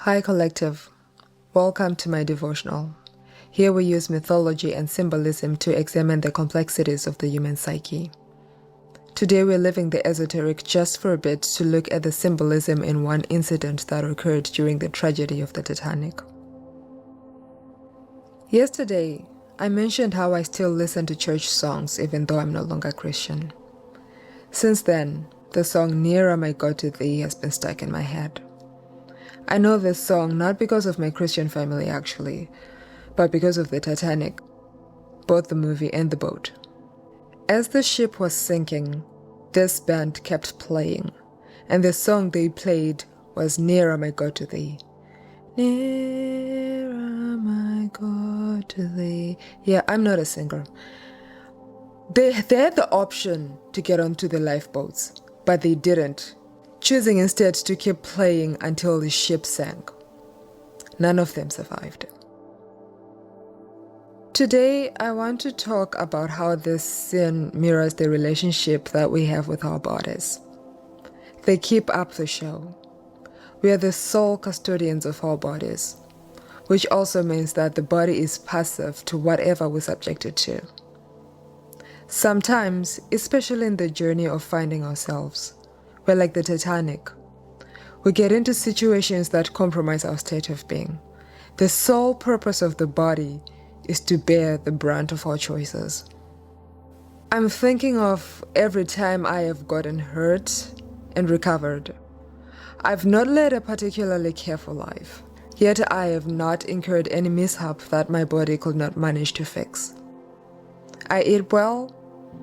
Hi Collective, welcome to my devotional. Here we use mythology and symbolism to examine the complexities of the human psyche. Today we're leaving the esoteric just for a bit to look at the symbolism in one incident that occurred during the tragedy of the Titanic. Yesterday, I mentioned how I still listen to church songs even though I'm no longer Christian. Since then, the song Nearer My God to Thee has been stuck in my head. I know this song not because of my Christian family actually, but because of the Titanic, both the movie and the boat. As the ship was sinking, this band kept playing, and the song they played was Nearer My God to Thee. Nearer my God to Thee. Yeah, I'm not a singer. They had the option to get onto the lifeboats, but they didn't, choosing instead to keep playing until the ship sank. None of them survived. Today, I want to talk about how this sin mirrors the relationship that we have with our bodies. They keep up the show. We are the sole custodians of our bodies, which also means that the body is passive to whatever we subject it to. Sometimes, especially in the journey of finding ourselves, we're like the Titanic. We get into situations that compromise our state of being. The sole purpose of the body is to bear the brunt of our choices. I'm thinking of every time I have gotten hurt and recovered. I've not led a particularly careful life, yet I have not incurred any mishap that my body could not manage to fix. I eat well.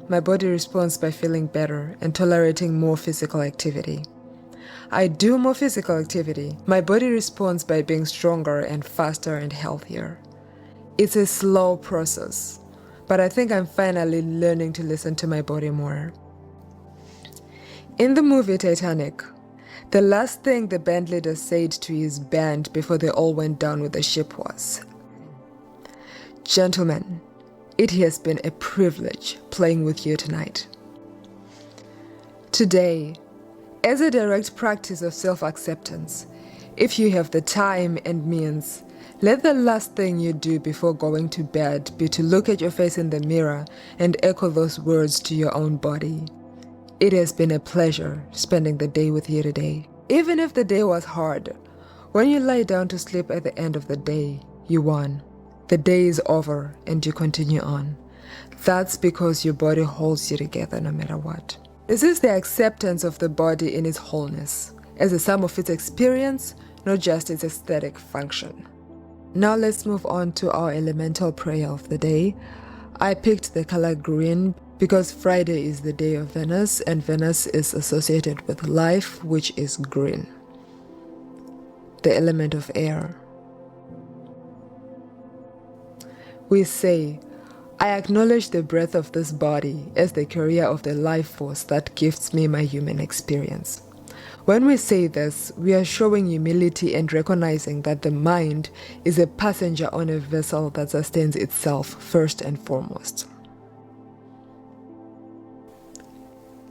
My body responds by feeling better and tolerating more physical activity. I do more physical activity. My body responds by being stronger and faster and healthier. It's a slow process, but I think I'm finally learning to listen to my body more. In the movie Titanic, the last thing the band leader said to his band before they all went down with the ship was, "Gentlemen, it has been a privilege playing with you tonight." Today, as a direct practice of self-acceptance, if you have the time and means, let the last thing you do before going to bed be to look at your face in the mirror and echo those words to your own body. It has been a pleasure spending the day with you today. Even if the day was hard, when you lie down to sleep at the end of the day, you won. The day is over and you continue on. That's because your body holds you together no matter what. This is the acceptance of the body in its wholeness, as a sum of its experience, not just its aesthetic function. Now let's move on to our elemental prayer of the day. I picked the color green because Friday is the day of Venus, and Venus is associated with life, which is green. The element of air. We say, I acknowledge the breath of this body as the carrier of the life force that gifts me my human experience. When we say this, we are showing humility and recognizing that the mind is a passenger on a vessel that sustains itself first and foremost.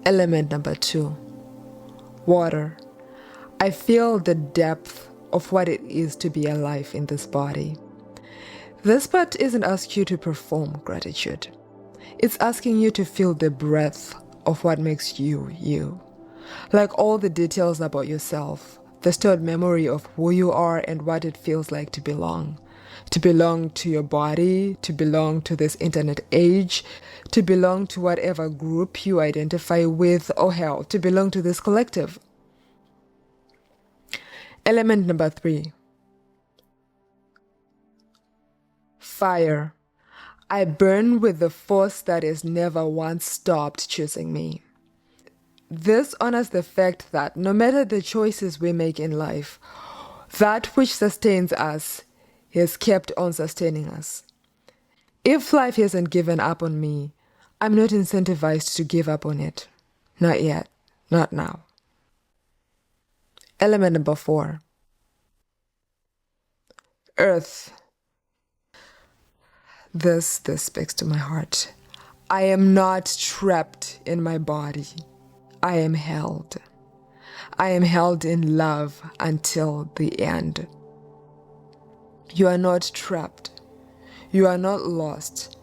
Element number 2, water. I feel the depth of what it is to be alive in this body. This part isn't asking you to perform gratitude. It's asking you to feel the breadth of what makes you, you. Like all the details about yourself, the stored memory of who you are and what it feels like to belong. To belong to your body, to belong to this internet age, to belong to whatever group you identify with, or hell, to belong to this collective. Element number 3. Fire. I burn with the force that has never once stopped choosing me. This honors the fact that no matter the choices we make in life, that which sustains us has kept on sustaining us. If life hasn't given up on me, I'm not incentivized to give up on it. Not yet. Not now. Element number 4. Earth. This speaks to my heart. I am not trapped in my body. I am held. I am held in love until the end. You are not trapped. You are not lost.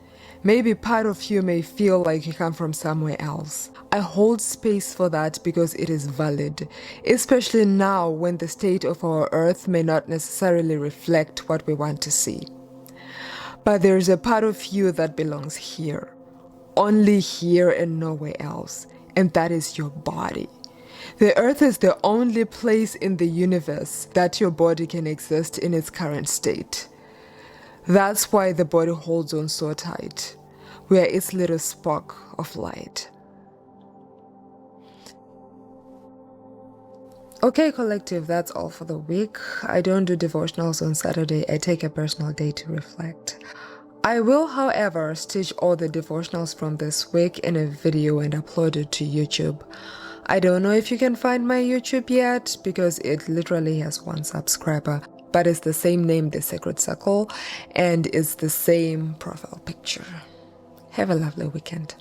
Maybe part of you may feel like you come from somewhere else. I hold space for that because it is valid, especially now when the state of our earth may not necessarily reflect what we want to see. But there is a part of you that belongs here, only here and nowhere else, and that is your body. The earth is the only place in the universe that your body can exist in its current state. That's why the body holds on so tight. We are its little spark of light. Okay, collective, that's all for the week. I don't do devotionals on Saturday. I take a personal day to reflect. I will, however, stitch all the devotionals from this week in a video and upload it to YouTube. I don't know if you can find my YouTube yet because it literally has 1 subscriber, but it's the same name, The Sacred Circle, and it's the same profile picture. Have a lovely weekend.